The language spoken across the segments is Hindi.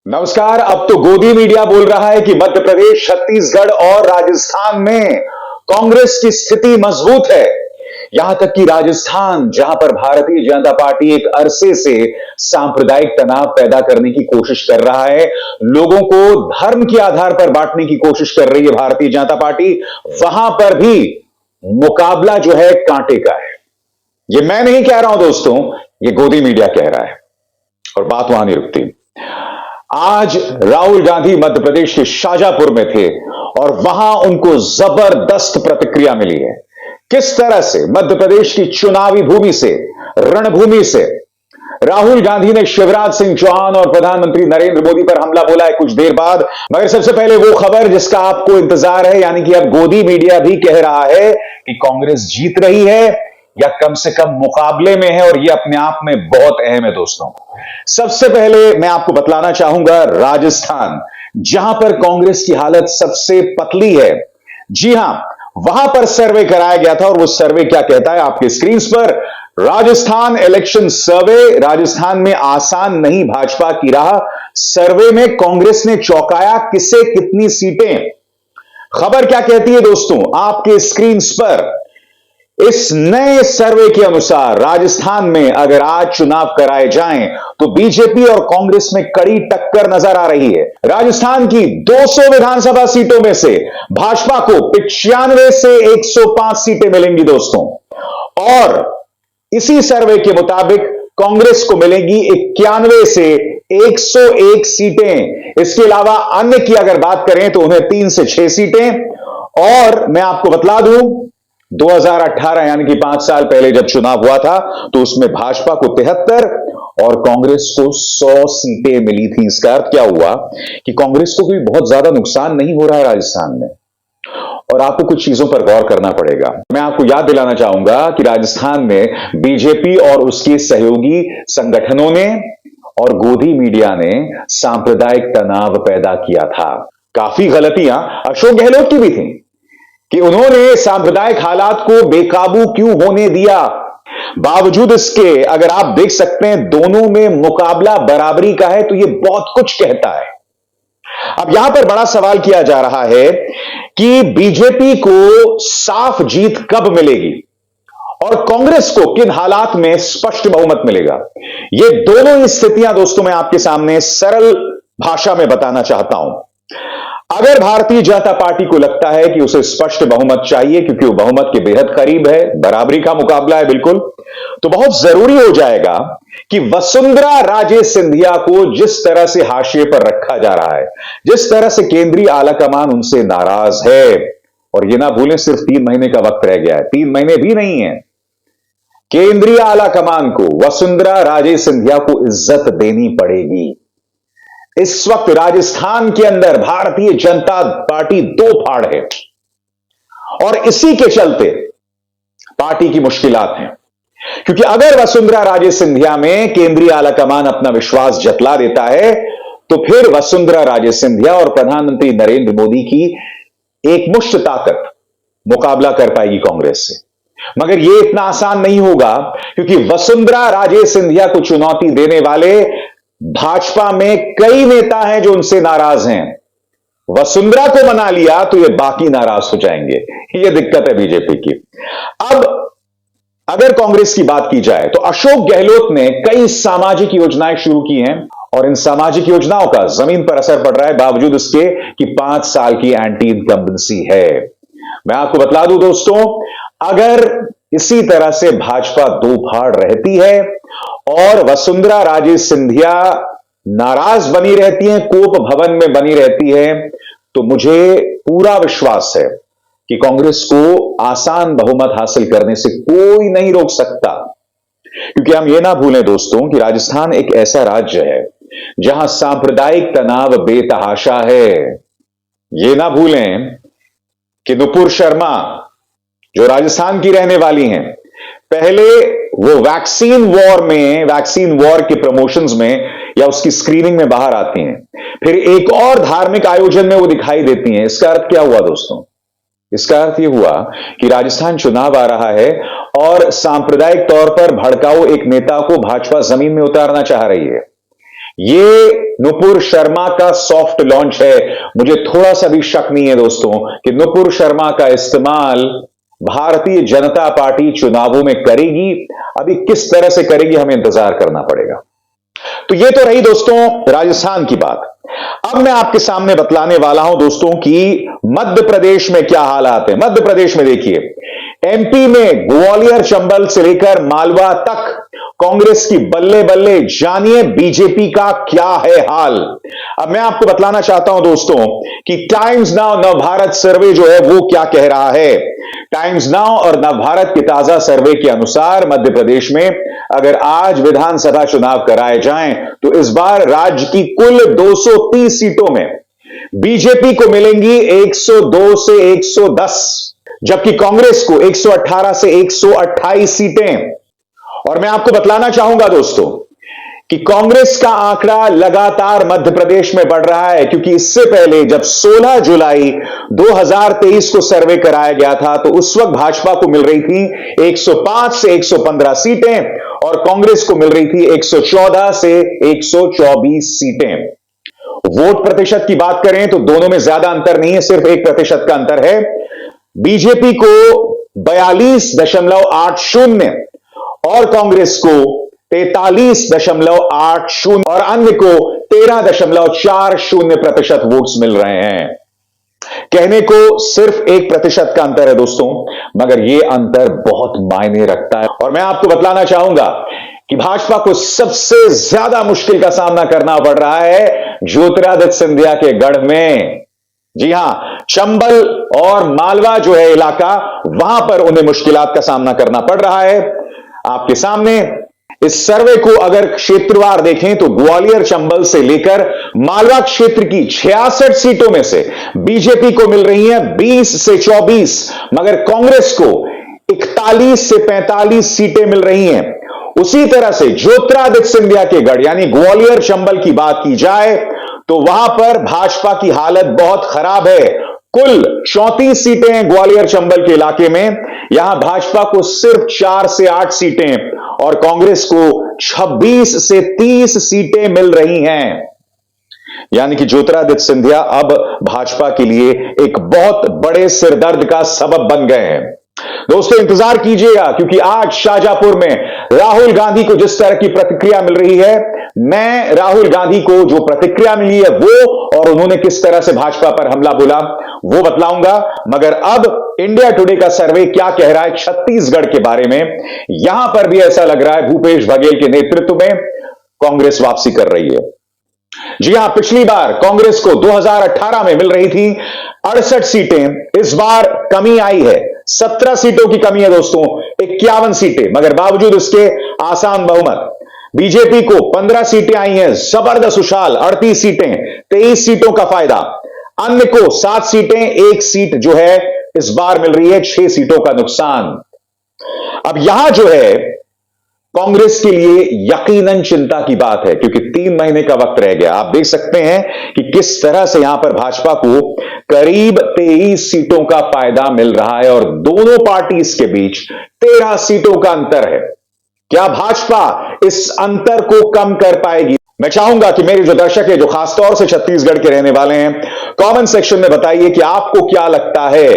नमस्कार। अब तो गोदी मीडिया बोल रहा है कि मध्य प्रदेश, छत्तीसगढ़ और राजस्थान में कांग्रेस की स्थिति मजबूत है। यहां तक कि राजस्थान, जहां पर भारतीय जनता पार्टी एक अरसे से सांप्रदायिक तनाव पैदा करने की कोशिश कर रहा है, लोगों को धर्म के आधार पर बांटने की कोशिश कर रही है भारतीय जनता पार्टी, वहां पर भी मुकाबला जो है कांटे का है। ये मैं नहीं कह रहा हूं दोस्तों, ये गोदी मीडिया कह रहा है और बात वहां नहीं रुकती। आज राहुल गांधी मध्य प्रदेश के शाजापुर में थे और वहां उनको जबरदस्त प्रतिक्रिया मिली है। किस तरह से मध्य प्रदेश की चुनावी भूमि से, रणभूमि से राहुल गांधी ने शिवराज सिंह चौहान और प्रधानमंत्री नरेंद्र मोदी पर हमला बोला है कुछ देर बाद। मगर सबसे पहले वो खबर जिसका आपको इंतजार है, यानी कि अब गोदी मीडिया भी कह रहा है कि कांग्रेस जीत रही है या कम से कम मुकाबले में है, और यह अपने आप में बहुत अहम है दोस्तों। सबसे पहले मैं आपको बतलाना चाहूंगा राजस्थान, जहां पर कांग्रेस की हालत सबसे पतली है। जी हां, वहां पर सर्वे कराया गया था और वो सर्वे क्या कहता है आपके स्क्रीन पर। राजस्थान इलेक्शन सर्वे। राजस्थान में आसान नहीं भाजपा की राह। सर्वे में कांग्रेस ने चौंकाया, किसे कितनी सीटें। खबर क्या कहती है दोस्तों आपके स्क्रीन पर। इस नए सर्वे के अनुसार राजस्थान में अगर आज चुनाव कराए जाएं तो बीजेपी और कांग्रेस में कड़ी टक्कर नजर आ रही है। राजस्थान की 200 विधानसभा सीटों में से भाजपा को 95 से 105 सीटें मिलेंगी दोस्तों, और इसी सर्वे के मुताबिक कांग्रेस को मिलेगी 91 से 101 सीटें। इसके अलावा अन्य की अगर बात करें तो उन्हें 3 से 6 सीटें। और मैं आपको बतला दूं 2018 यानी कि 5 साल पहले जब चुनाव हुआ था तो उसमें भाजपा को 73 और कांग्रेस को 100 सीटें मिली थी। इसका अर्थ क्या हुआ कि कांग्रेस को भी बहुत ज्यादा नुकसान नहीं हो रहा है राजस्थान में। और आपको कुछ चीजों पर गौर करना पड़ेगा। मैं आपको याद दिलाना चाहूंगा कि राजस्थान में बीजेपी और उसके सहयोगी संगठनों ने और गोदी मीडिया ने सांप्रदायिक तनाव पैदा किया था। काफी गलतियां अशोक गहलोत की भी थी कि उन्होंने सांप्रदायिक हालात को बेकाबू क्यों होने दिया। बावजूद इसके अगर आप देख सकते हैं दोनों में मुकाबला बराबरी का है, तो यह बहुत कुछ कहता है। अब यहां पर बड़ा सवाल किया जा रहा है कि बीजेपी को साफ जीत कब मिलेगी और कांग्रेस को किन हालात में स्पष्ट बहुमत मिलेगा। ये दोनों ही स्थितियां दोस्तों मैं आपके सामने सरल भाषा में बताना चाहता हूं। अगर भारतीय जनता पार्टी को लगता है कि उसे स्पष्ट बहुमत चाहिए क्योंकि वो बहुमत के बेहद करीब है, बराबरी का मुकाबला है बिल्कुल, तो बहुत जरूरी हो जाएगा कि वसुंधरा राजे सिंधिया को जिस तरह से हाशिए पर रखा जा रहा है, जिस तरह से केंद्रीय आलाकमान उनसे नाराज है, और ये ना भूलें सिर्फ 3 महीने का वक्त रह गया है, 3 महीने भी नहीं है। केंद्रीय आलाकमान को, वसुंधरा राजे सिंधिया को इज्जत देनी पड़ेगी। इस वक्त राजस्थान के अंदर भारतीय जनता पार्टी दो फाड़ है और इसी के चलते पार्टी की मुश्किलात हैं। क्योंकि अगर वसुंधरा राजे सिंधिया में केंद्रीय आलाकमान अपना विश्वास जतला देता है तो फिर वसुंधरा राजे सिंधिया और प्रधानमंत्री नरेंद्र मोदी की एक मुश्त ताकत मुकाबला कर पाएगी कांग्रेस से। मगर यह इतना आसान नहीं होगा क्योंकि वसुंधरा राजे सिंधिया को चुनौती देने वाले भाजपा में कई नेता हैं जो उनसे नाराज हैं। वसुंधरा को मना लिया तो ये बाकी नाराज हो जाएंगे। ये दिक्कत है बीजेपी की। अब अगर कांग्रेस की बात की जाए तो अशोक गहलोत ने कई सामाजिक योजनाएं शुरू की हैं और इन सामाजिक योजनाओं का जमीन पर असर पड़ रहा है, बावजूद इसके कि 5 साल की एंटी इनकम्बेंसी है। मैं आपको बतला दूं दोस्तों, अगर इसी तरह से भाजपा दो फाड़ रहती है और वसुंधरा राजे सिंधिया नाराज बनी रहती हैं, कोप भवन में बनी रहती है, तो मुझे पूरा विश्वास है कि कांग्रेस को आसान बहुमत हासिल करने से कोई नहीं रोक सकता। क्योंकि हम ये ना भूलें दोस्तों कि राजस्थान एक ऐसा राज्य है जहां सांप्रदायिक तनाव बेतहाशा है। ये ना भूलें कि नुपुर शर्मा जो राजस्थान की रहने वाली हैं, पहले वो वैक्सीन वॉर के प्रमोशंस में या उसकी स्क्रीनिंग में बाहर आती हैं, फिर एक और धार्मिक आयोजन में वो दिखाई देती हैं। इसका अर्थ क्या हुआ दोस्तों? इसका अर्थ यह हुआ कि राजस्थान चुनाव आ रहा है और सांप्रदायिक तौर पर भड़काऊ एक नेता को भाजपा जमीन में उतारना चाह रही है। ये नुपुर शर्मा का सॉफ्ट लॉन्च है। मुझे थोड़ा सा भी शक नहीं है दोस्तों कि नुपुर शर्मा का इस्तेमाल भारतीय जनता पार्टी चुनावों में करेगी। अभी किस तरह से करेगी हमें इंतजार करना पड़ेगा। तो ये तो रही दोस्तों राजस्थान की बात। अब मैं आपके सामने बतलाने वाला हूं दोस्तों कि मध्य प्रदेश में क्या हालात है। मध्य प्रदेश में देखिए, एमपी में ग्वालियर चंबल से लेकर मालवा तक कांग्रेस की बल्ले बल्ले। जानिए बीजेपी का क्या है हाल। अब मैं आपको बतलाना चाहता हूं दोस्तों कि टाइम्स नाउ नवभारत सर्वे जो है वो क्या कह रहा है। टाइम्स नाउ और नवभारत के ताजा सर्वे के अनुसार मध्य प्रदेश में अगर आज विधानसभा चुनाव कराए जाएं तो इस बार राज्य की कुल 230 सीटों में बीजेपी को मिलेंगी 102 से 110, जबकि कांग्रेस को 118 से 128 सीटें। और मैं आपको बतलाना चाहूंगा दोस्तों कि कांग्रेस का आंकड़ा लगातार मध्य प्रदेश में बढ़ रहा है, क्योंकि इससे पहले जब 16 जुलाई 2023 को सर्वे कराया गया था तो उस वक्त भाजपा को मिल रही थी 105 से 115 सीटें और कांग्रेस को मिल रही थी 114 से 124 सीटें। वोट प्रतिशत की बात करें तो दोनों में ज्यादा अंतर नहीं है, सिर्फ 1% का अंतर है। बीजेपी को 42.80 और कांग्रेस को 43.80 और अन्य को 13.40% वोट्स मिल रहे हैं। कहने को सिर्फ 1% का अंतर है दोस्तों, मगर यह अंतर बहुत मायने रखता है। और मैं आपको बतलाना चाहूंगा कि भाजपा को सबसे ज्यादा मुश्किल का सामना करना पड़ रहा है ज्योतिरादित्य सिंधिया के गढ़ में। जी हां, चंबल और मालवा जो है इलाका, वहां पर उन्हें मुश्किलात का सामना करना पड़ रहा है। आपके सामने इस सर्वे को अगर क्षेत्रवार देखें तो ग्वालियर चंबल से लेकर मालवा क्षेत्र की 66 सीटों में से बीजेपी को मिल रही है 20 से 24, मगर कांग्रेस को 41 से 45 सीटें मिल रही हैं। उसी तरह से ज्योतिरादित्य सिंधिया के गढ़ यानी ग्वालियर चंबल की बात की जाए तो वहां पर भाजपा की हालत बहुत खराब है। कुल 34 सीटें हैं ग्वालियर चंबल के इलाके में, यहां भाजपा को सिर्फ 4 से 8 सीटें और कांग्रेस को 26 से 30 सीटें मिल रही हैं। यानी कि ज्योतिरादित्य सिंधिया अब भाजपा के लिए एक बहुत बड़े सिरदर्द का सबब बन गए हैं। दोस्तों इंतजार कीजिएगा, क्योंकि आज शाहजहांपुर में राहुल गांधी को जिस तरह की प्रतिक्रिया मिल रही है, मैं राहुल गांधी को जो प्रतिक्रिया मिली है वो और उन्होंने किस तरह से भाजपा पर हमला बोला वो बतलाऊंगा। मगर अब इंडिया टुडे का सर्वे क्या कह रहा है छत्तीसगढ़ के बारे में, यहां पर भी ऐसा लग रहा है भूपेश बघेल के नेतृत्व में कांग्रेस वापसी कर रही है। जी हां, पिछली बार कांग्रेस को 2018 में मिल रही थी 68 सीटें, इस बार कमी आई है, 17 सीटों की कमी है दोस्तों, 51 सीटें, मगर बावजूद इसके आसान बहुमत। बीजेपी को 15 सीटें आई हैं, जबरदस्त उछाल, 38 सीटें, 23 सीटों का फायदा। अन्य को 7 सीटें, 1 सीट जो है इस बार मिल रही है, 6 सीटों का नुकसान। अब यहां जो है कांग्रेस के लिए यकीनन चिंता की बात है, क्योंकि 3 महीने का वक्त रह गया। आप देख सकते हैं कि किस तरह से यहां पर भाजपा को करीब 23 सीटों का फायदा मिल रहा है और दोनों पार्टीज के बीच 13 सीटों का अंतर है। क्या भाजपा इस अंतर को कम कर पाएगी? मैं चाहूंगा कि मेरे जो दर्शक है, जो खासतौर से छत्तीसगढ़ के रहने वाले हैं, कमेंट सेक्शन में बताइए कि आपको क्या लगता है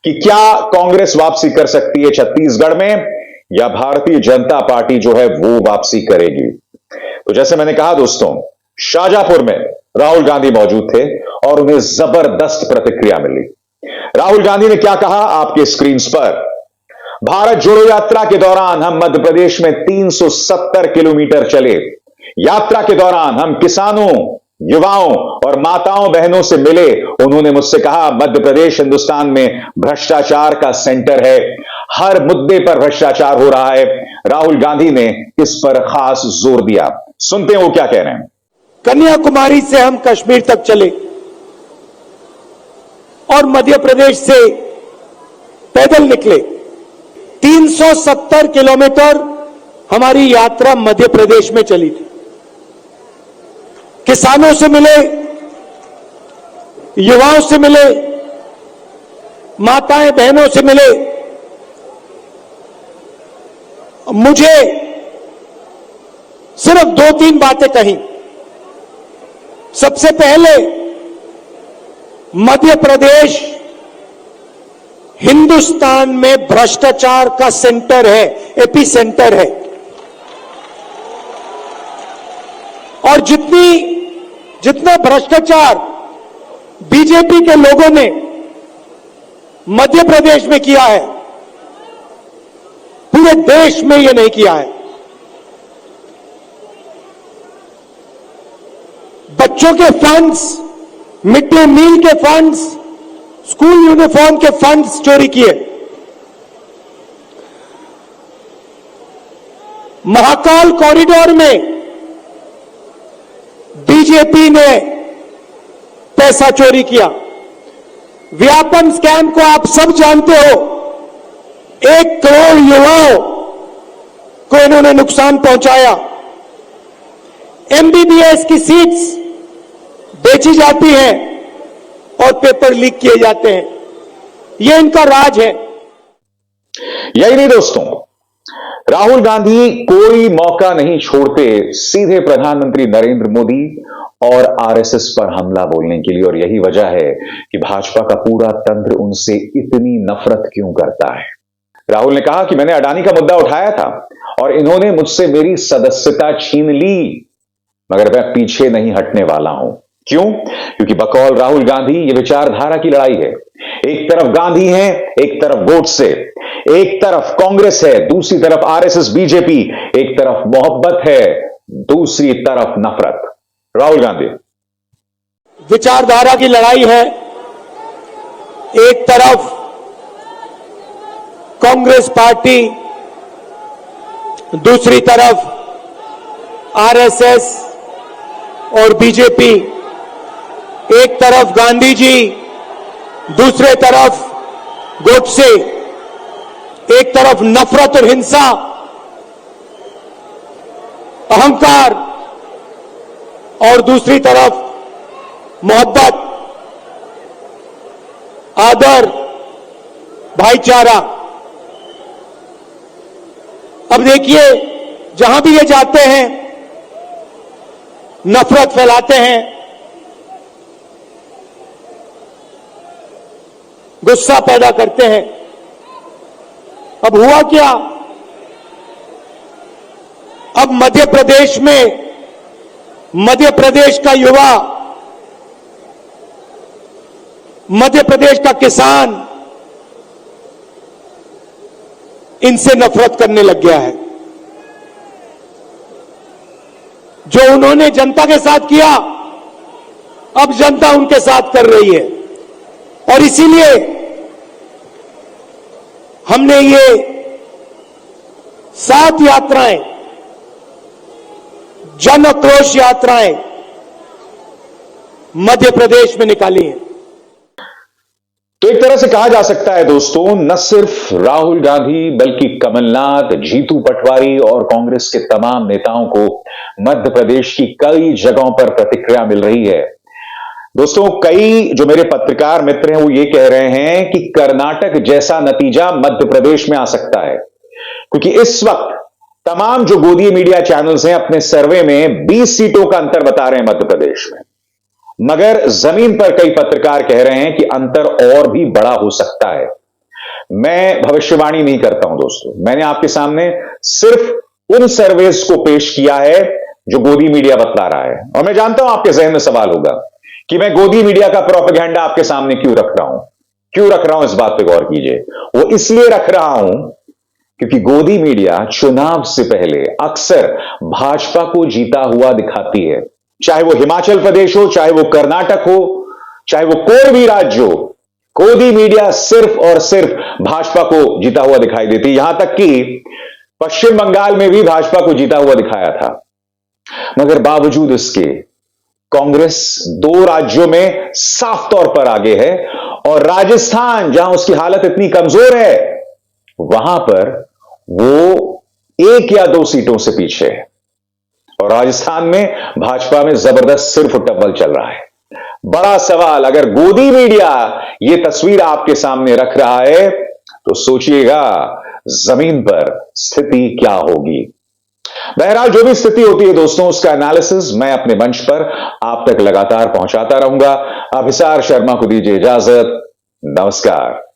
कि क्या कांग्रेस वापसी कर सकती है छत्तीसगढ़ में, या भारतीय जनता पार्टी जो है वो वापसी करेगी। तो जैसे मैंने कहा दोस्तों, शाहजहांपुर में राहुल गांधी मौजूद थे और उन्हें जबरदस्त प्रतिक्रिया मिली। राहुल गांधी ने क्या कहा आपके स्क्रीन पर। भारत जोड़ो यात्रा के दौरान हम मध्य प्रदेश में 370 किलोमीटर चले। यात्रा के दौरान हम किसानों, युवाओं और माताओं बहनों से मिले। उन्होंने मुझसे कहा मध्य प्रदेश हिंदुस्तान में भ्रष्टाचार का सेंटर है, हर मुद्दे पर भ्रष्टाचार हो रहा है। राहुल गांधी ने इस पर खास जोर दिया। सुनते हैं वो क्या कह रहे हैं। कन्याकुमारी से हम कश्मीर तक चले और मध्य प्रदेश से पैदल निकले। 370 किलोमीटर हमारी यात्रा मध्य प्रदेश में चली थी। किसानों से मिले, युवाओं से मिले, माताएं बहनों से मिले। मुझे सिर्फ 2-3 बातें कही। सबसे पहले मध्य प्रदेश हिंदुस्तान में भ्रष्टाचार का सेंटर है, एपी सेंटर है। और जितना भ्रष्टाचार बीजेपी के लोगों ने मध्य प्रदेश में किया है, पूरे देश में यह नहीं किया है। बच्चों के फंड्स, मिड डे मील के फंड्स, स्कूल यूनिफॉर्म के फंड्स चोरी किए। महाकाल कॉरिडोर में बीजेपी ने पैसा चोरी किया। व्यापम स्कैम को आप सब जानते हो। 1 करोड़ युवाओं को इन्होंने नुकसान पहुंचाया। एमबीबीएस की सीट्स बेची जाती हैं और पेपर लीक किए जाते हैं। यह इनका राज है। यही नहीं दोस्तों, राहुल गांधी कोई मौका नहीं छोड़ते सीधे प्रधानमंत्री नरेंद्र मोदी और आरएसएस पर हमला बोलने के लिए। और यही वजह है कि भाजपा का पूरा तंत्र उनसे इतनी नफरत क्यों करता है। राहुल ने कहा कि मैंने अडानी का मुद्दा उठाया था और इन्होंने मुझसे मेरी सदस्यता छीन ली, मगर मैं पीछे नहीं हटने वाला हूं। क्यों? क्योंकि बकौल राहुल गांधी ये विचारधारा की लड़ाई है। एक तरफ गांधी है, एक तरफ गोडसे, एक तरफ कांग्रेस है, दूसरी तरफ आरएसएस बीजेपी, एक तरफ मोहब्बत है, दूसरी तरफ नफरत। राहुल गांधी विचारधारा की लड़ाई है। एक तरफ कांग्रेस पार्टी, दूसरी तरफ आरएसएस और बीजेपी। एक तरफ गांधी जी, दूसरे तरफ गोडसे। एक तरफ नफरत और हिंसा, अहंकार, और दूसरी तरफ मोहब्बत, आदर, भाईचारा। अब देखिए, जहां भी ये जाते हैं नफरत फैलाते हैं, गुस्सा पैदा करते हैं। अब हुआ क्या? अब मध्य प्रदेश में, मध्य प्रदेश का युवा, मध्य प्रदेश का किसान इनसे नफरत करने लग गया है। जो उन्होंने जनता के साथ किया, अब जनता उनके साथ कर रही है। और इसीलिए हमने ये 7 यात्राएं, जन आक्रोश यात्राएं मध्य प्रदेश में निकाली हैं। तो एक तरह से कहा जा सकता है दोस्तों, न सिर्फ राहुल गांधी बल्कि कमलनाथ, जीतू पटवारी और कांग्रेस के तमाम नेताओं को मध्य प्रदेश की कई जगहों पर प्रतिक्रिया मिल रही है। दोस्तों, कई जो मेरे पत्रकार मित्र हैं वो ये कह रहे हैं कि कर्नाटक जैसा नतीजा मध्य प्रदेश में आ सकता है, क्योंकि इस वक्त तमाम जो गोदी मीडिया चैनल्स हैं अपने सर्वे में 20 सीटों का अंतर बता रहे हैं मध्य प्रदेश में, मगर जमीन पर कई पत्रकार कह रहे हैं कि अंतर और भी बड़ा हो सकता है। मैं भविष्यवाणी नहीं करता हूं दोस्तों, मैंने आपके सामने सिर्फ उन सर्वेस को पेश किया है जो गोदी मीडिया बतला रहा है। और मैं जानता हूं आपके जहन में सवाल होगा कि मैं गोदी मीडिया का प्रोपेगेंडा आपके सामने क्यों रख रहा हूं। इस बात पे गौर कीजिए। वो इसलिए रख रहा हूं क्योंकि गोदी मीडिया चुनाव से पहले अक्सर भाजपा को जीता हुआ दिखाती है, चाहे वो हिमाचल प्रदेश हो, चाहे वो कर्नाटक हो, चाहे वो कोई भी राज्य हो। गोदी मीडिया सिर्फ और सिर्फ भाजपा को जीता हुआ दिखाई देती। यहां तक कि पश्चिम बंगाल में भी भाजपा को जीता हुआ दिखाया था, मगर बावजूद इसके कांग्रेस 2 राज्यों में साफ तौर पर आगे है। और राजस्थान, जहां उसकी हालत इतनी कमजोर है, वहां पर वो 1 या 2 सीटों से पीछे है। और राजस्थान में भाजपा में जबरदस्त सिर फुटबॉल चल रहा है। बड़ा सवाल, अगर गोदी मीडिया यह तस्वीर आपके सामने रख रहा है तो सोचिएगा जमीन पर स्थिति क्या होगी। बहरहाल जो भी स्थिति होती है दोस्तों, उसका एनालिसिस मैं अपने मंच पर आप तक लगातार पहुंचाता रहूंगा। अभिसार शर्मा को दीजिए इजाजत। नमस्कार।